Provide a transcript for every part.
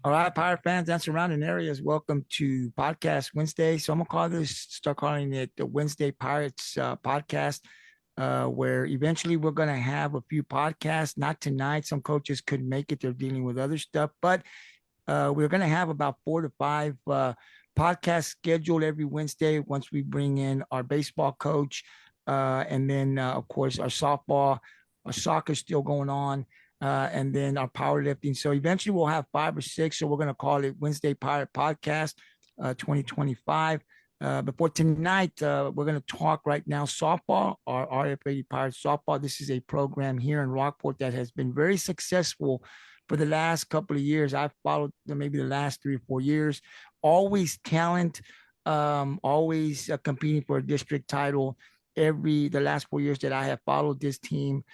All right, Pirate fans and surrounding areas, welcome to Podcast Wednesday. So I'm gonna start calling it the Wednesday Pirates podcast, where eventually we're gonna have a few podcasts. Not tonight; some coaches couldn't make it; they're dealing with other stuff. But we're gonna have about 4 to 5 podcasts scheduled every Wednesday. Once we bring in our baseball coach, and then of course our soccer still going on, and then our powerlifting. So eventually we'll have 5 or 6. So we're going to call it Wednesday Pirate Podcast 2025. Before tonight, we're going to talk right now softball, our RF80 Pirates softball. This is a program here in Rockport that has been very successful for the last couple of years. I've followed them maybe the last 3 or 4 years. Always talent, always competing for a district title. The last 4 years that I have followed this team,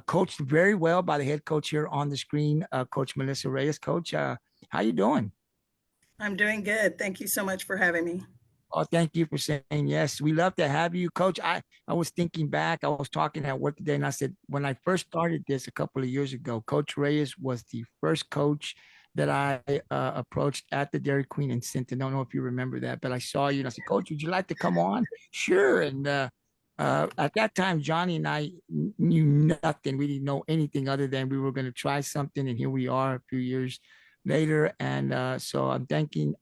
coached very well by the head coach here on the screen, Coach Melissa Reyes. Coach, how you doing? I'm doing good. Thank you so much for having me. Oh, thank you for saying yes. We love to have you, Coach. I was thinking back. I was talking at work today, and I said when I first started this a couple of years ago, Coach Reyes was the first coach that I approached at the Dairy Queen in Sinton. I don't know if you remember that, but I saw you and I said, Coach, would you like to come on? Sure. And at that time, Johnny and I knew nothing. We didn't know anything other than we were going to try something, and here we are a few years later. And so I'm thanking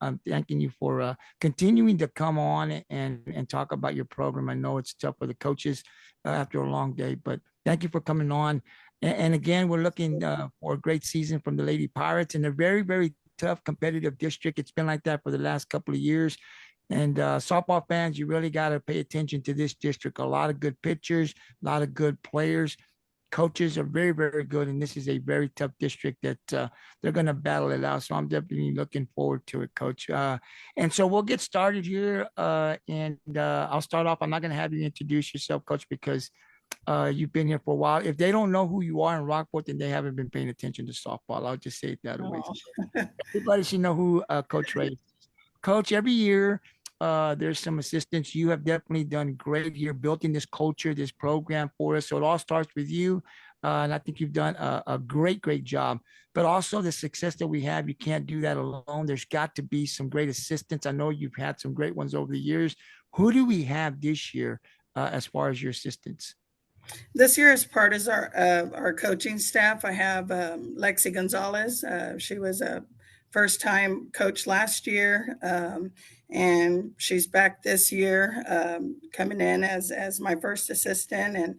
you for continuing to come on and talk about your program. I know it's tough for the coaches after a long day, but thank you for coming on. And again, we're looking for a great season from the Lady Pirates in a very, very tough competitive district. It's been like that for the last couple of years. And softball fans, you really got to pay attention to this district. A lot of good pitchers, a lot of good players. Coaches are very, very good. And this is a very tough district that they're going to battle it out. So I'm definitely looking forward to it, Coach. And so we'll get started here. And I'll start off. I'm not going to have you introduce yourself, Coach, because you've been here for a while. If they don't know who you are in Rockport, then they haven't been paying attention to softball. I'll just say it that way. Oh, Everybody should know who Coach Ray is. Coach, every year there's some assistance. You have definitely done great here, building this culture, this program for us. So it all starts with you. And I think you've done a great, great job. But also the success that we have, you can't do that alone. There's got to be some great assistance. I know you've had some great ones over the years. Who do we have this year as far as your assistants? this year, as part of our coaching staff, I have Lexi Gonzalez. She was a first time coach last year, and she's back this year, coming in as my first assistant.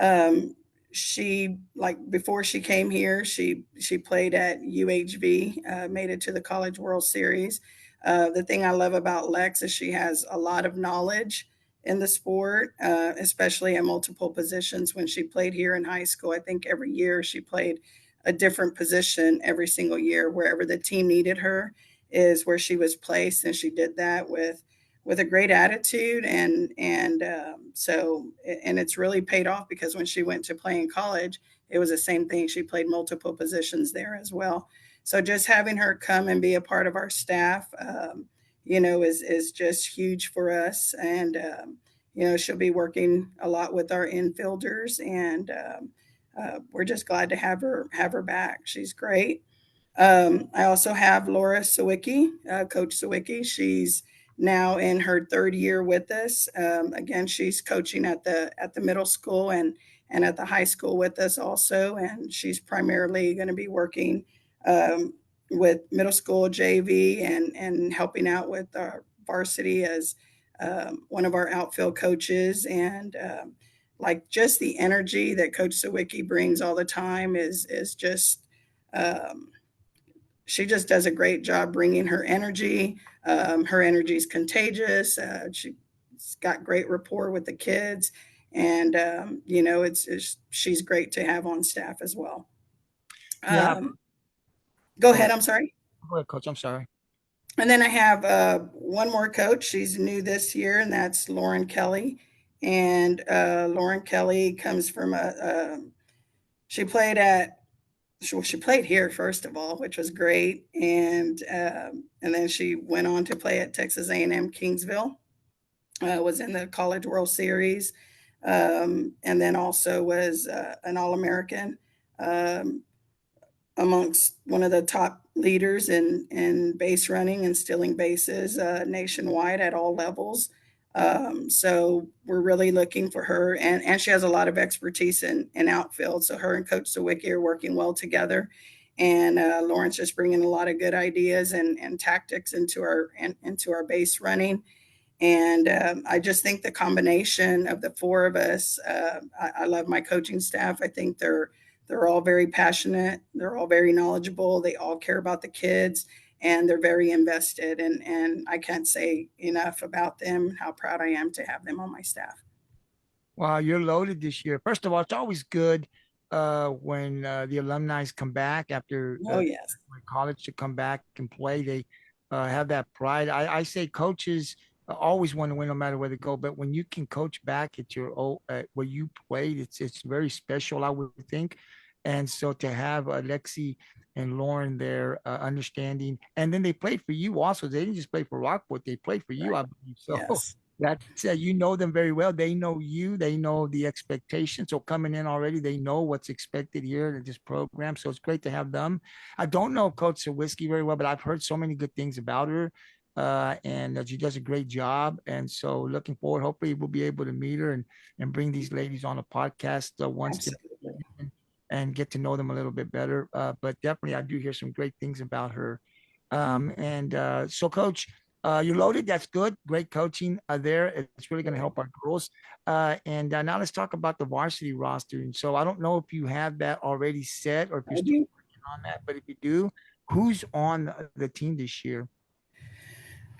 And she, like, before she came here, she played at UHV, made it to the College World Series. The thing I love about Lex is she has a lot of knowledge in the sport, especially in multiple positions. When she played here in high school, I think every year she played a different position every single year. Wherever the team needed her is where she was placed, and she did that with a great attitude. And it's really paid off, because when she went to play in college, it was the same thing. She played multiple positions there as well. So just having her come and be a part of our staff, is just huge for us. And she'll be working a lot with our infielders, and we're just glad to have her back. She's great. I also have Laura Sawicki, Coach Sawicki. She's now in her third year with us. Again, she's coaching at the middle school and at the high school with us also, and she's primarily going to be working with middle school JV and helping out with our varsity as one of our outfield coaches. And like, just the energy that Coach Sawicki brings all the time is just she just does a great job bringing her energy. Her energy is contagious. She's got great rapport with the kids, and she's great to have on staff as well. Yeah, Um, Go go ahead. ahead. I'm sorry. Go ahead, Coach. I'm sorry. And then I have one more coach. She's new this year, and that's Lauren Kelly. And Lauren Kelly comes from she played at she played here first of all, which was great, and then she went on to play at Texas A&M Kingsville. Was in the College World Series, and then also was an All American. Um, amongst one of the top leaders in base running and stealing bases nationwide at all levels. So we're really looking for her, and she has a lot of expertise in outfield. So her and Coach Sawicki are working well together, and Lawrence just bringing a lot of good ideas and tactics into our base running. And I just think the combination of the four of us, I love my coaching staff. I think they're all very passionate. They're all very knowledgeable. They all care about the kids, and they're very invested. And I can't say enough about them and how proud I am to have them on my staff. Wow, you're loaded this year. First of all, it's always good when the alumni come back after Oh yes, college to come back and play. They have that pride. I say coaches always want to win no matter where they go, but when you can coach back at your old where you played, it's very special, I would think. And so to have Alexi and Lauren there understanding, and then they played for you also. They didn't just play for Rockport; they played for you, right. I believe. So Yes, that's you know them very well. They know you. They know the expectations. So coming in already, they know what's expected here in this program. So it's great to have them. I don't know Coach Whiskey very well, but I've heard so many good things about her, and that she does a great job. And so looking forward. Hopefully, we'll be able to meet her and bring these ladies on a podcast once they absolutely. and get to know them a little bit better. But definitely, I do hear some great things about her. And so, Coach, you're loaded. That's good. Great coaching there. It's really going to help our girls. And now let's talk about the varsity roster. And so I don't know if you have that already set or if you're I still do. working on that, but if you do, who's on the team this year?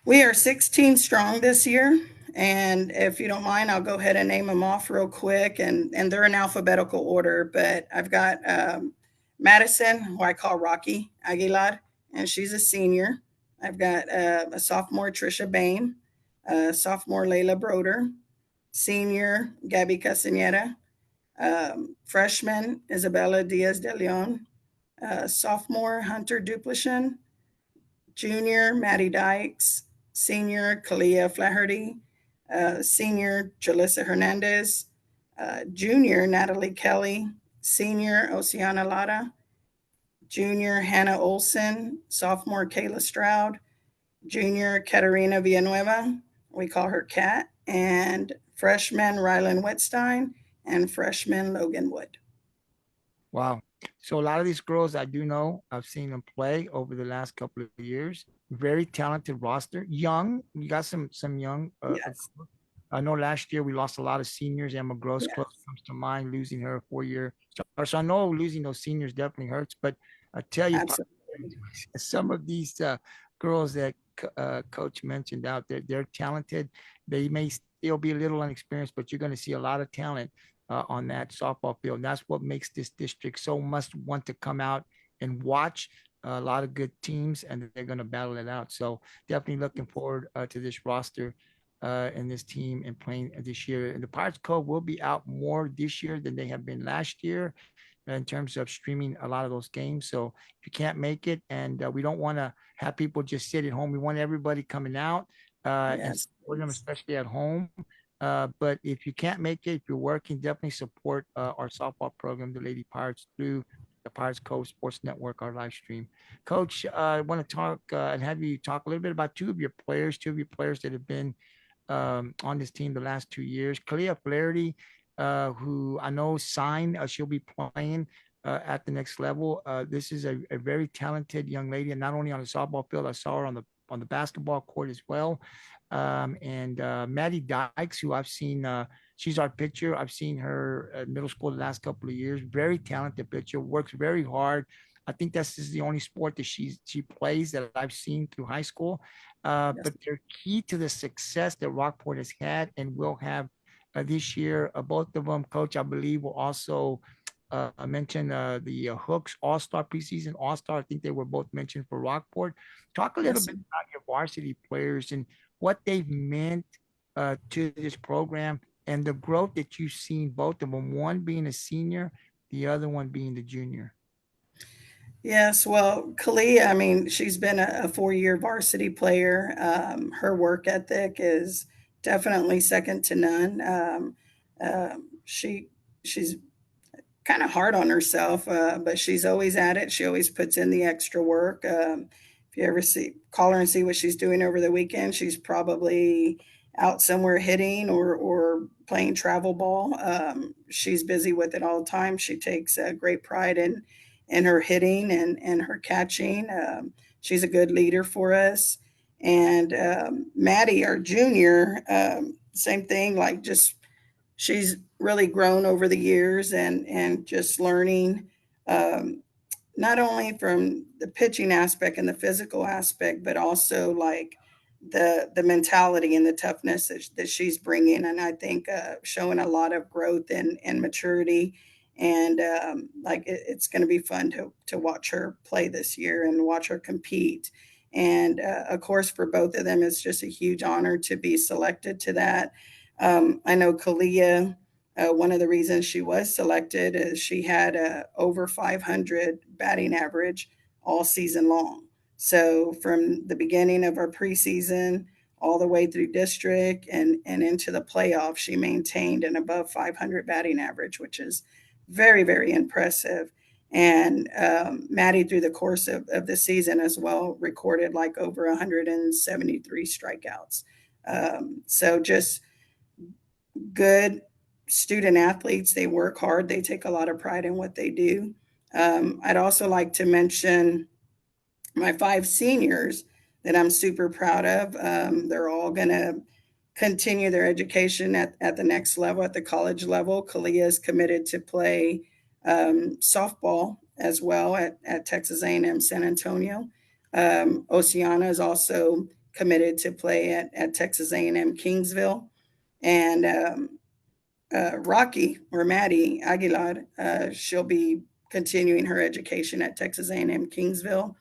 We are 16 strong this year. And if you don't mind, I'll go ahead and name them off real quick. And they're in alphabetical order. But I've got Madison, who I call Rocky Aguilar, and she's a senior. I've got a sophomore, Trisha Bain, sophomore, Layla Broder, senior, Gabby Castaneda, freshman, Isabella Diaz de Leon, sophomore, Hunter Duplichin, junior, Maddy Dykes, senior, Kalia Flaherty, senior, Jalissa Hernandez, junior, Natalie Kelly, senior, Oceana Lara, junior, Hannah Olson, sophomore, Kayla Stroud, junior, Katerina Villanueva, we call her Kat, and freshman, Rylan Whitstein, and freshman, Logan Wood. Wow. So a lot of these girls I do know, I've seen them play over the last couple of years. Very talented roster. Young, you got some young. Yes, I know last year we lost a lot of seniors. Emma Gross close yes, comes to mind, losing her 4 year. So I know losing those seniors definitely hurts. But I tell you, absolutely. some of these girls that Coach mentioned out there, they're talented. They may still be a little inexperienced, but you're going to see a lot of talent on that softball field. And that's what makes this district so must want to come out and watch a lot of good teams, and they're going to battle it out. So definitely looking forward to this roster and this team and playing this year. And the Pirates Cove will be out more this year than they have been last year in terms of streaming a lot of those games. So if you can't make it, and we don't want to have people just sit at home, we want everybody coming out and Yes, support them, please. especially at home. But if you can't make it, if you're working, definitely support our softball program, the Lady Pirates, through the Pirates Cove Sports Network, our live stream. Coach, I want to talk and have you talk a little bit about two of your players that have been on this team the last 2 years. Kalia Flaherty, who I know signed, she'll be playing at the next level. This is a very talented young lady, and not only on the softball field, I saw her on the basketball court as well. And Maddy Dykes, who I've seen, she's our pitcher. I've seen her at middle school the last couple of years. Very talented pitcher, works very hard. I think this is the only sport that she plays that I've seen through high school. Yes, But they're key to the success that Rockport has had and will have this year. Both of them, Coach, I believe, will also mention the Hooks All-Star preseason All-Star. I think they were both mentioned for Rockport. Talk a little yes, bit about your varsity players and what they've meant to this program and the growth that you've seen, both of them, one being a senior, the other one being the junior. yes. Well, Kalia, I mean, she's been a 4 year varsity player. Her work ethic is definitely second to none. She she's kind of hard on herself, but she's always at it. She always puts in the extra work. If you ever call her and see what she's doing over the weekend, she's probably out somewhere hitting or playing travel ball. She's busy with it all the time. She takes great pride in her hitting and her catching. She's a good leader for us. And Maddie, our junior, same thing. Like just she's really grown over the years and just learning, um, not only from the pitching aspect and the physical aspect, but also like the mentality and the toughness that she's bringing. And I think showing a lot of growth and maturity. And like it's going to be fun to watch her play this year and watch her compete. And of course, for both of them, it's just a huge honor to be selected to that. I know Kalia, one of the reasons she was selected is she had a over 500 batting average all season long. So from the beginning of our preseason all the way through district and into the playoffs, she maintained an above 500 batting average, which is very, very impressive. And Maddie, through the course of the season as well, recorded like over 173 strikeouts. So just good student athletes. They work hard. They take a lot of pride in what they do. I'd also like to mention my 5 seniors that I'm super proud of. They're all going to continue their education at the next level, at the college level. Kalia is committed to play softball as well at Texas A&M San Antonio. Oceana is also committed to play at Texas A&M Kingsville. And Rocky or Maddie Aguilar, she'll be continuing her education at Texas A&M Kingsville.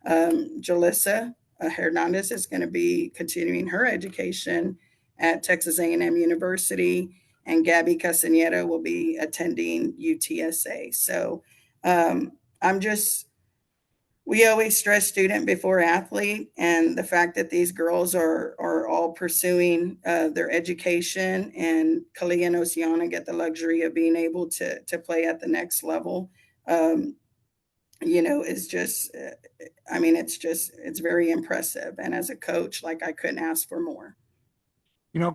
Jalissa Hernandez is going to be continuing her education at Texas A&M University, and Gabby Castaneda will be attending UTSA. So I'm just we always stress student before athlete, and the fact that these girls are all pursuing their education, and Kalia and Oceana get the luxury of being able to play at the next level. Um, is just, I mean, it's very impressive. And as a coach, like I couldn't ask for more.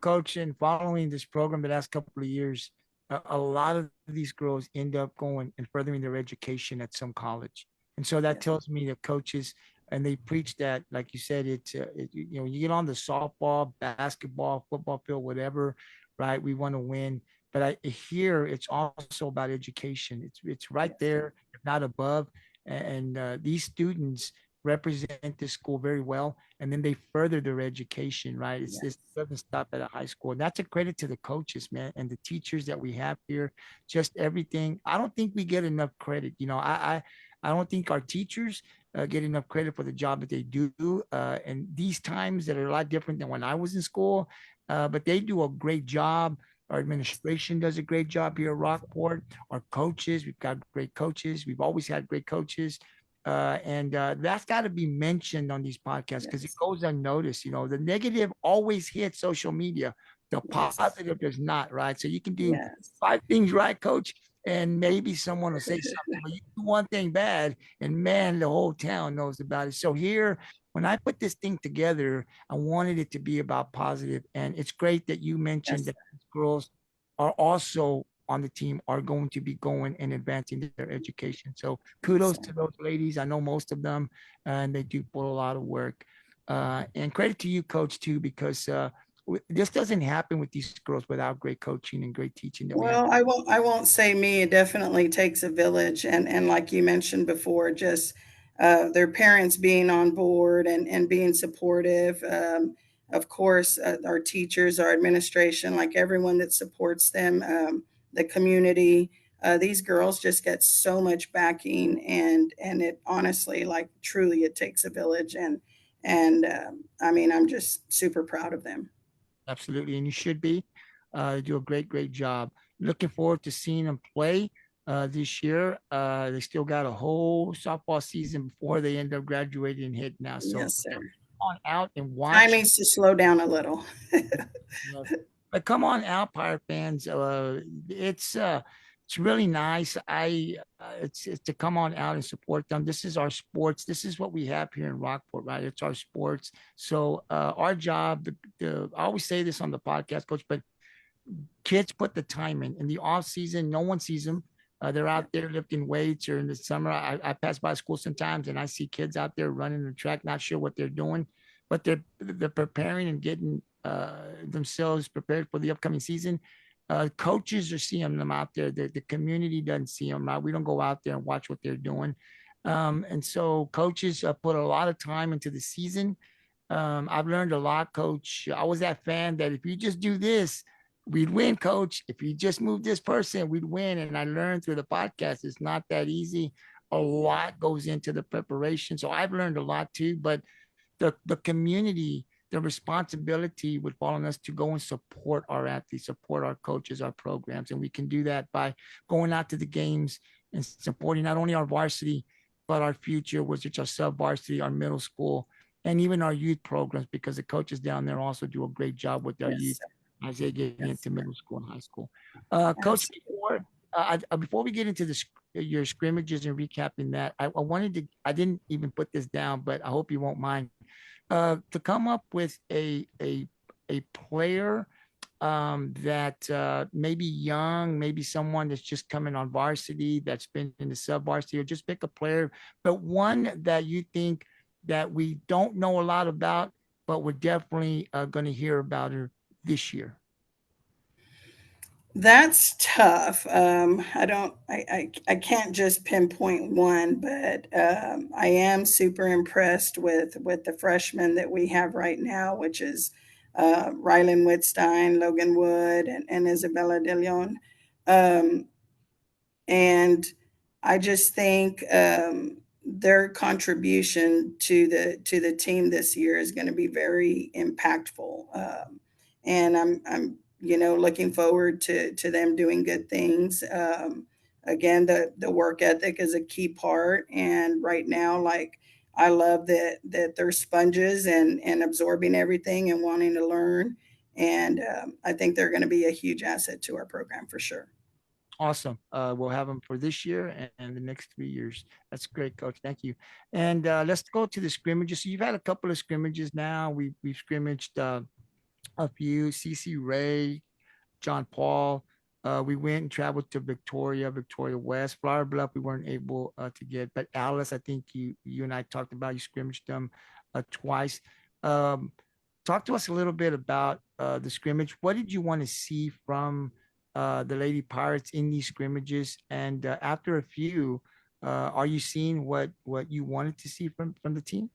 Coach, and following this program the last couple of years, a lot of these girls end up going and furthering their education at some college. And so that Yeah. tells me the coaches, and they preach that, like you said, you get on the softball, basketball, football field, whatever, right? We want to win. But here it's also about education. It's right Yes. there, if not above. And these students represent this school very well, and then they further their education, right? It Yes. doesn't stop at a high school. And that's a credit to the coaches, man, and the teachers that we have here. Just everything. I don't think we get enough credit. I don't think our teachers get enough credit for the job that they do. And these times that are a lot different than when I was in school, but they do a great job. Our administration does a great job here at Rockport. Our coaches, we've got great coaches. We've always had great coaches. And that's got to be mentioned on these podcasts because it Yes. goes unnoticed. The negative always hits social media, the Yes. positive does not, right? So you can do Yes. 5 things right, coach, and maybe someone will say something, but you do one thing bad, and man, the whole town knows about it. So here, when I put this thing together, I wanted it to be about positive, and it's great that you mentioned Yes. that girls are also on the team are going to be going and advancing their education. So kudos to those ladies. I know most of them, and they do put a lot of work. And credit to you, coach, too, because this doesn't happen with these girls without great coaching and great teaching that we have. Well, I won't say me. It definitely takes a village, and like you mentioned before, just their parents being on board and being supportive. Of course, our teachers, our administration, like everyone that supports them, the community. These girls just get so much backing, and it honestly, like truly, it takes a village, and I mean, I'm just super proud of them. Absolutely, and you should be. They do a great, great job. Looking forward to seeing them play this year. They still got a whole softball season before they end up graduating and heading now. So Yes, sir. on out and Time watch. needs to slow down a little. Yes. But come on out, Pirate fans. It's It's really nice. It's to come on out and support them. This is our sports. This is what we have here in Rockport, right? It's our sports. So our job, I always say this on the podcast, Coach, but kids put the time in the off season. No one sees them. They're out there lifting weights, or in the summer. I pass by school sometimes and I see kids out there running the track, not sure what they're doing, but they're preparing and getting themselves prepared for the upcoming season. Coaches are seeing them out there. The community doesn't see them. Right? We don't go out there and watch what they're doing. And so coaches put a lot of time into the season. I've learned a lot, Coach. I was that fan that if you just do this, we'd win, Coach. If you just move this person, we'd win. And I learned through the podcast, it's not that easy. A lot goes into the preparation. So I've learned a lot too. But the community, the responsibility would fall on us to go and support our athletes, support our coaches, our programs. And we can do that by going out to the games and supporting not only our varsity, but our future, which is our sub varsity, our middle school, and even our youth programs, because the coaches down there also do a great job with their youth Yes, as they get yes, into middle school and high school. Coach, absolutely. before we get into your scrimmages and recapping that, I wanted to, I didn't even put this down, but I hope you won't mind, to come up with a player that maybe young, maybe someone that's just coming on varsity, that's been in the sub varsity, or just pick a player, but one that you think that we don't know a lot about, but we're definitely going to hear about her this year. That's tough. I can't just pinpoint one, but I am super impressed with the freshmen that we have right now, which is Rylan Whitstein, Logan Wood, and Isabella De Leon. Um, and I just think their contribution to the team this year is going to be very impactful. And I'm looking forward to them doing good things. Again, the work ethic is a key part, and right now, like I love that they're sponges and absorbing everything and wanting to learn. And I think they're going to be a huge asset to our program for sure. Awesome. We'll have them for this year and the next 3 years. That's great, Coach. Thank you. And let's go to the scrimmages. So you've had a couple of scrimmages now. We've scrimmaged a few. CC Ray, John Paul. We went and traveled to Victoria, Victoria West, Flower Bluff. We weren't able to get, but Alice, I think you and I talked about. You scrimmaged them twice. Um, Talk to us a little bit about the scrimmage. What did you want to see from the Lady Pirates in these scrimmages? And after a few, are you seeing what you wanted to see from the team?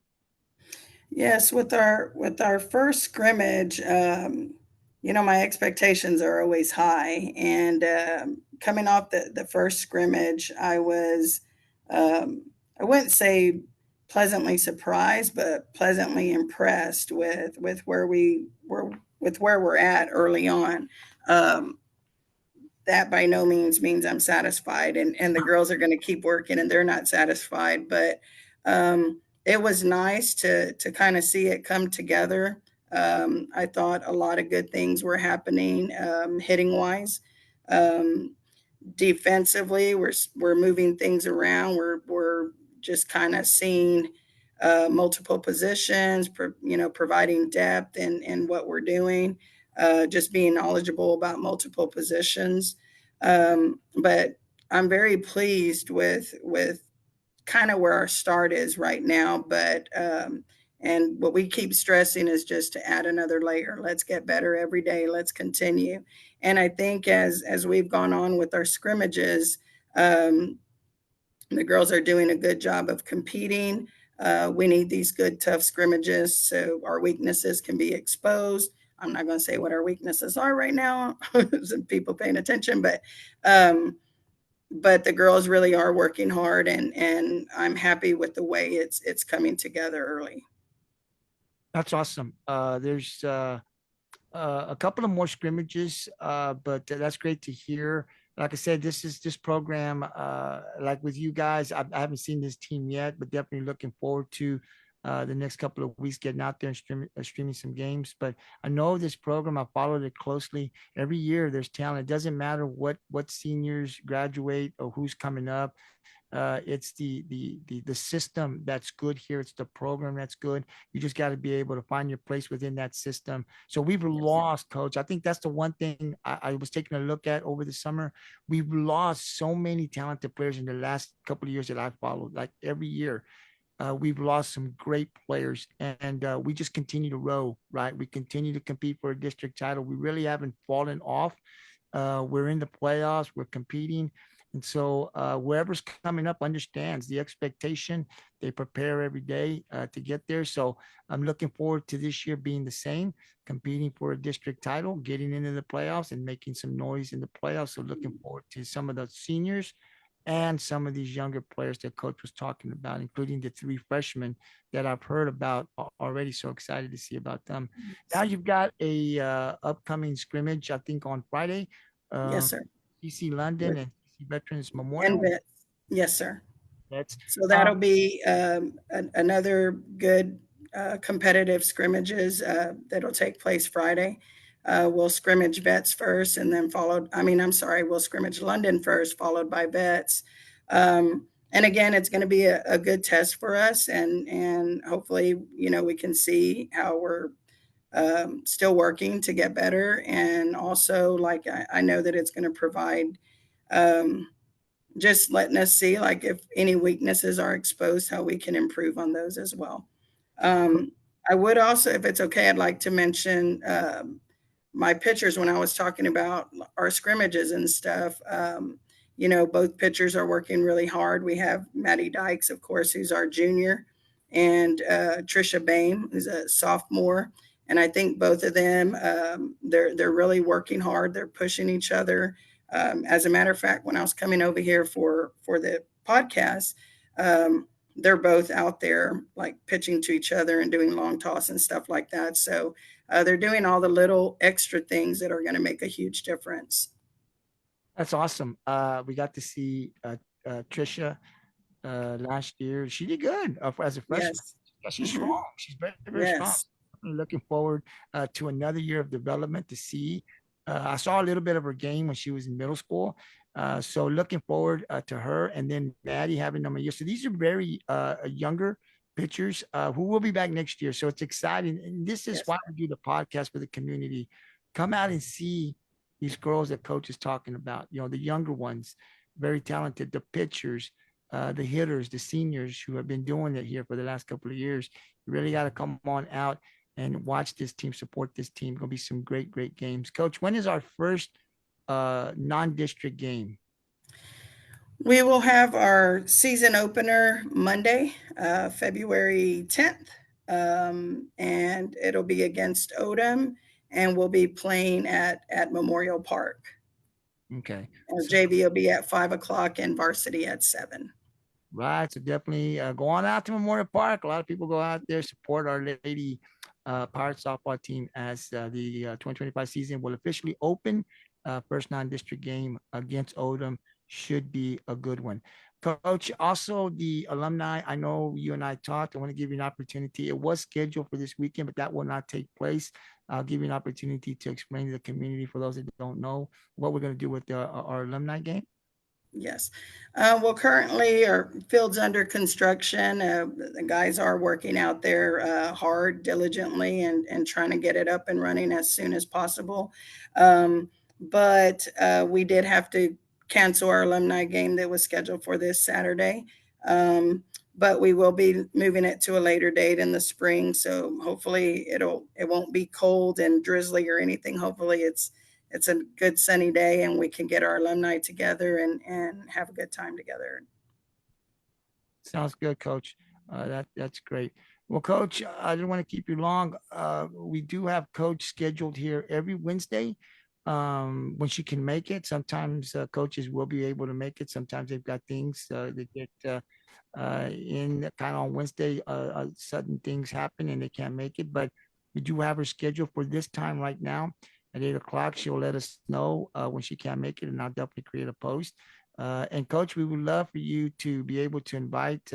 Yes, with our first scrimmage, my expectations are always high, and coming off the first scrimmage, um, I wouldn't say pleasantly surprised, but pleasantly impressed with where we were with where we're at early on. Um, that by no means I'm satisfied, and the girls are going to keep working, and they're not satisfied, but it was nice to kind of see it come together. I thought a lot of good things were happening, hitting wise. um, Defensively, we're moving things around. We're just kind of seeing multiple positions, providing depth in what we're doing, just being knowledgeable about multiple positions. But I'm very pleased with kind of where our start is right now. But and what we keep stressing is just to add another layer. Let's get better every day. Let's continue. And I think as we've gone on with our scrimmages, um, the girls are doing a good job of competing. We need these good, tough scrimmages so our weaknesses can be exposed. I'm not going to say what our weaknesses are right now, some people paying attention, um, but the girls really are working hard, and I'm happy with the way it's coming together early. That's awesome. There's a couple of more scrimmages, but that's great to hear. Like I said, this program, like with you guys, I haven't seen this team yet, but definitely looking forward to the next couple of weeks, getting out there and streaming some games. But I know this program. I followed it closely. Every year there's talent. It doesn't matter what seniors graduate or who's coming up. It's the system that's good here. It's the program that's good. You just got to be able to find your place within that system. So we've Yes. lost, coach. I think that's the one thing I was taking a look at over the summer. We've lost so many talented players in the last couple of years that I followed. Like every year, we've lost some great players, and we just continue to row. Right, we continue to compete for a district title. We really haven't fallen off. We're in the playoffs. We're competing. And so whoever's coming up understands the expectation. They prepare every day to get there. So I'm looking forward to this year being the same, competing for a district title, getting into the playoffs and making some noise in the playoffs. So looking forward to some of the seniors and some of these younger players that coach was talking about, including the three freshmen that I've heard about already. So excited to see about them. Now you've got a upcoming scrimmage, I think on Friday, Yes, uh, sir. CC London With and CC Veterans and Memorial. bits. Yes, sir. That's So that'll be another good competitive scrimmages that'll take place Friday. We'll scrimmage vets first and then followed, I mean, I'm sorry, we'll scrimmage London first, followed by vets. And again, it's going to be a good test for us, and hopefully, we can see how we're still working to get better. And also, like, I know that it's going to provide um, just letting us see like if any weaknesses are exposed, how we can improve on those as well. Um, I would also, if it's okay, I'd like to mention my pitchers when I was talking about our scrimmages and stuff. Both pitchers are working really hard. We have Maddy Dykes, of course, who's our junior, and Trisha Bame, who's a sophomore. And I think both of them, they're really working hard. They're pushing each other. As a matter of fact, when I was coming over here for the podcast, they're both out there like pitching to each other and doing long toss and stuff like that. So they're doing all the little extra things that are going to make a huge difference. that's awesome. We got to see Trisha last year. She did good as a freshman. Yes. Yeah, she's Hmm. strong. She's very, very strong. Yes. I'm looking forward to another year of development to see. I saw a little bit of her game when she was in middle school. So looking forward to her and then Maddie having them a year. So these are very younger pitchers who will be back next year. So it's exciting. And this is Yes. why we do the podcast for the community. Come out and see these girls that coach is talking about, the younger ones, very talented, the pitchers, the hitters, the seniors who have been doing it here for the last couple of years. You really got to come on out and watch this team, support this team. Going to be some great, great games. Coach, when is our first non-district game? We will have our season opener Monday, February 10th, and it'll be against Odom, and we'll be playing at Memorial Park. Okay. Our So, JV will be at 5 o'clock and varsity at 7. right. So definitely go on out to Memorial Park. A lot of people go out there, support our lady Pirate softball team as the 2025 season will officially open. First non-district game against Odom should be a good one. Coach, also the alumni, I know you and I talked. I want to give you an opportunity. It was scheduled for this weekend, but that will not take place. I'll give you an opportunity to explain to the community, for those that don't know, what we're going to do with our alumni game. Yes. Well, currently our field's under construction. The guys are working out there hard, diligently, and trying to get it up and running as soon as possible. But we did have to cancel our alumni game that was scheduled for this Saturday. But we will be moving it to a later date in the spring. So hopefully it won't be cold and drizzly or anything. Hopefully it's a good sunny day and we can get our alumni together and have a good time together. Sounds good, Coach. That's great. Well, Coach, I didn't want to keep you long. We do have Coach scheduled here every Wednesday when she can make it. Sometimes coaches will be able to make it. Sometimes they've got things that get in kind of on Wednesday. Sudden things happen and they can't make it. But we do have her scheduled for this time right now at 8 o'clock. She'll let us know when she can't make it, and I'll definitely create a post. And coach, we would love for you to be able to invite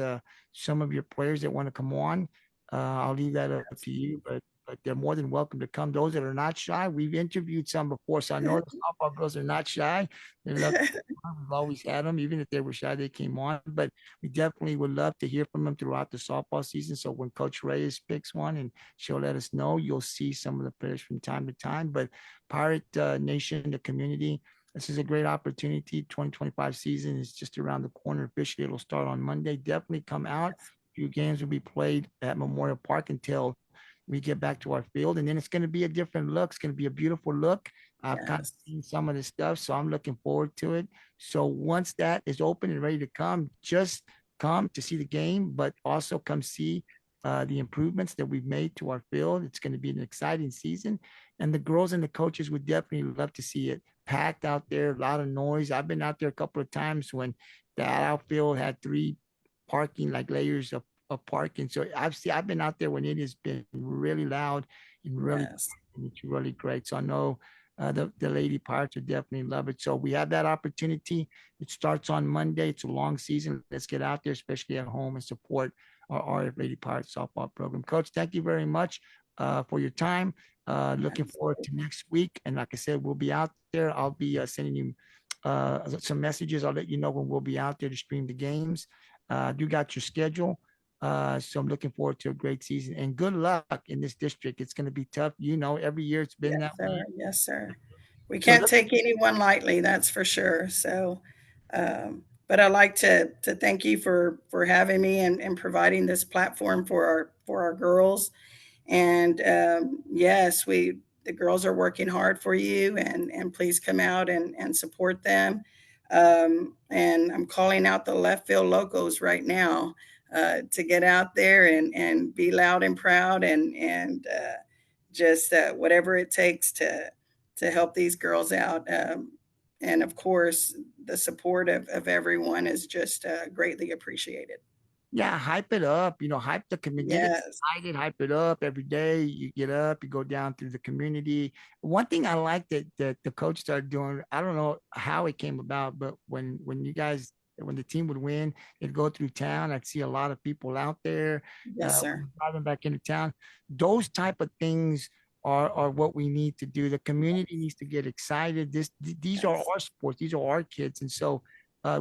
some of your players that want to come on I'll leave that up to you, but they're more than welcome to come. Those that are not shy, we've interviewed some before, so I know the softball girls are not shy. They love. We've always had them, even if they were shy, they came on. But we definitely would love to hear from them throughout the softball season. So when Coach Reyes picks one and she'll let us know, you'll see some of the players from time to time. But Pirate Nation, the community, this is a great opportunity. 2025 season is just around the corner. Officially, it'll start on Monday. Definitely come out. Few games will be played at Memorial Park until we get back to our field. And then it's going to be a different look. It's going to be a beautiful look. I've kind of Yes. seen some of the stuff, so I'm looking forward to it. So once that is open and ready to come, just come to see the game, but also come see the improvements that we've made to our field. It's going to be an exciting season. And the girls and the coaches would definitely love to see it packed out there, a lot of noise. I've been out there a couple of times when the outfield had three parking like layers of parking. So I've been out there when it has been really loud and really Yes. and it's really great. So I know the Lady Pirates would definitely love it. So we have that opportunity. It starts on Monday. It's a long season. Let's get out there, especially at home, and support our RF Lady Pirates softball program. Coach, thank you very much for your time. Looking forward to next week. And like I said, we'll be out there. I'll be sending you some messages. I'll let you know when we'll be out there to stream the games. You got your schedule. So I'm looking forward to a great season and good luck in this district. It's going to be tough. You know, every year it's been Yes, that way. sir. Yes, sir. We So can't take anyone lightly, that's for sure. So, but I'd like to thank you for having me and providing this platform for our girls. And yes, we the girls are working hard for you, and please come out and support them. And I'm calling out the left field locals right now to get out there and be loud and proud and just whatever it takes to help these girls out. And of course, the support of everyone is just greatly appreciated. yeah, hype it up, hype the community, get Yes, excited, hype it up every day. You get up, you go down through the community. One thing I like that the coach started doing, I don't know how it came about, but when the team would win, it'd go through town. I'd see a lot of people out there yes, when sir. we're driving back into town. Those type of things are what we need to do. The community needs to get excited. These are Yes, our sports, these are our kids. And so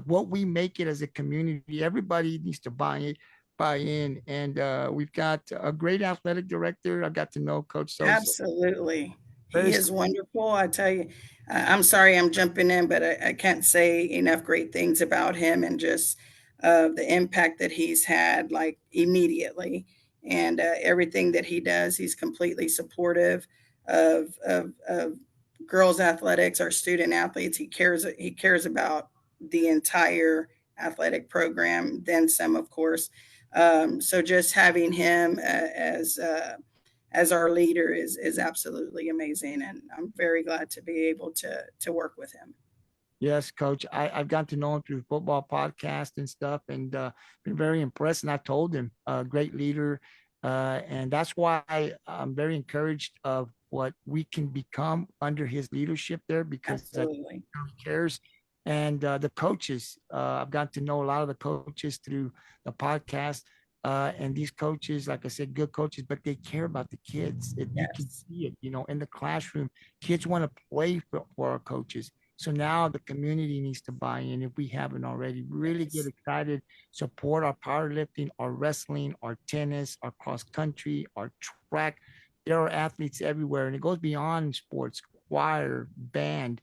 what we make it as a community, everybody needs to buy in. And we've got a great athletic director. I got to know Coach Sosa. absolutely. He Very is wonderful. I tell you, I'm sorry I'm jumping in, but I can't say enough great things about him and just the impact that he's had, like immediately. And everything that he does, he's completely supportive of girls' athletics, our student athletes. He cares about the entire athletic program, then some, of course. So just having him as our leader is absolutely amazing, and I'm very glad to be able to work with him. Yes, Coach. I've gotten to know him through football podcast and stuff, and been very impressed. And I told him, great leader, and that's why I'm very encouraged of what we can become under his leadership there, because I Absolutely. he cares. And the coaches, I've gotten to know a lot of the coaches through the podcast. And these coaches, like I said, good coaches, but they care about the kids. You can Yes. see it, in the classroom. Kids want to play for our coaches. So now the community needs to buy in if we haven't already. Really get Yes. excited, support our powerlifting, our wrestling, our tennis, our cross country, our track. There are athletes everywhere, and it goes beyond sports, choir, band,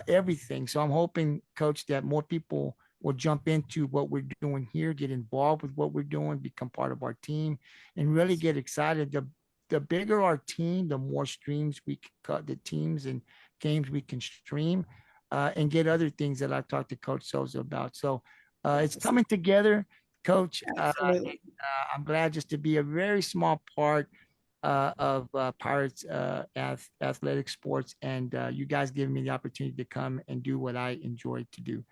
everything. So I'm hoping, Coach, that more people will jump into what we're doing here, get involved with what we're doing, become part of our team, and really get excited. The bigger our team, the more streams we can cut, the teams and games we can stream, and get other things that I've talked to Coach Sosa about. So it's Yes. coming together, Coach. Absolutely. I'm glad just to be a very small part of Pirates athletic sports, and you guys giving me the opportunity to come and do what I enjoy to do.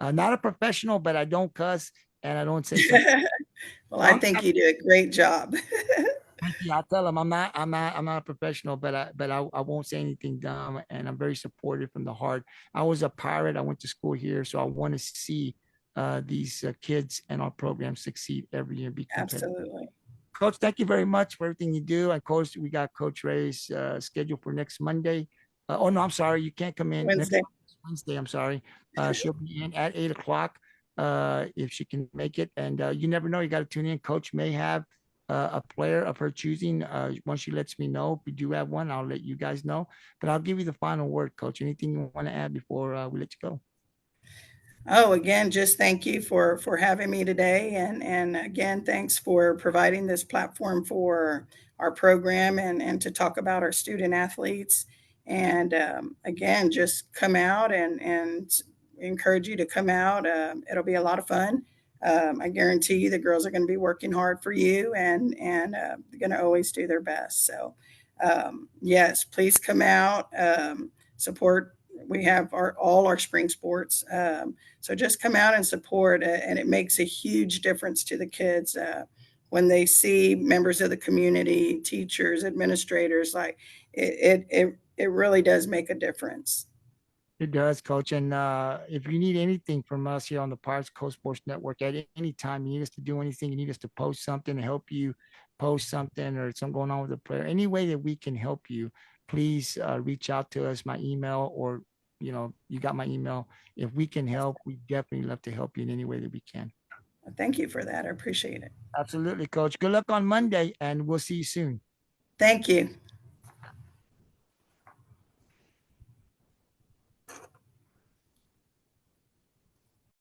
Not a professional, but I don't cuss and I don't say some. Well, So I think you do a great job. thank you. I tell them I'm not a professional, but I won't say anything dumb, and I'm very supportive from the heart. I was a Pirate. I went to school here, so I want to see these kids and our program succeed every year, be competitive. Absolutely. Coach, thank you very much for everything you do. And Coach, we got Coach Reyes scheduled for next Monday. Oh no, I'm sorry, you can't come in next Wednesday. Wednesday. I'm sorry. She'll be in at 8 o'clock if she can make it. And you never know, you got to tune in. Coach may have a player of her choosing. Once she lets me know, if we do have one, I'll let you guys know. But I'll give you the final word, Coach. Anything you want to add before we let you go? Oh, again, just thank you for having me today, and again, thanks for providing this platform for our program and to talk about our student athletes. And again, just come out and encourage you to come out. It'll be a lot of fun. I guarantee you, the girls are going to be working hard for you, and they're going to always do their best. So, yes, please come out, support. We have all our spring sports. So just come out and support, and it makes a huge difference to the kids when they see members of the community, teachers, administrators. Like it really does make a difference. It does, Coach. And if you need anything from us here on the Pirates Coast Sports Network at any time, you need us to do anything, you need us to post something to help you post something or something going on with the player, any way that we can help you, please reach out to us, my email, or, you got my email. If we can help, we definitely love to help you in any way that we can. Thank you for that. I appreciate it. Absolutely, Coach. Good luck on Monday, and we'll see you soon. Thank you.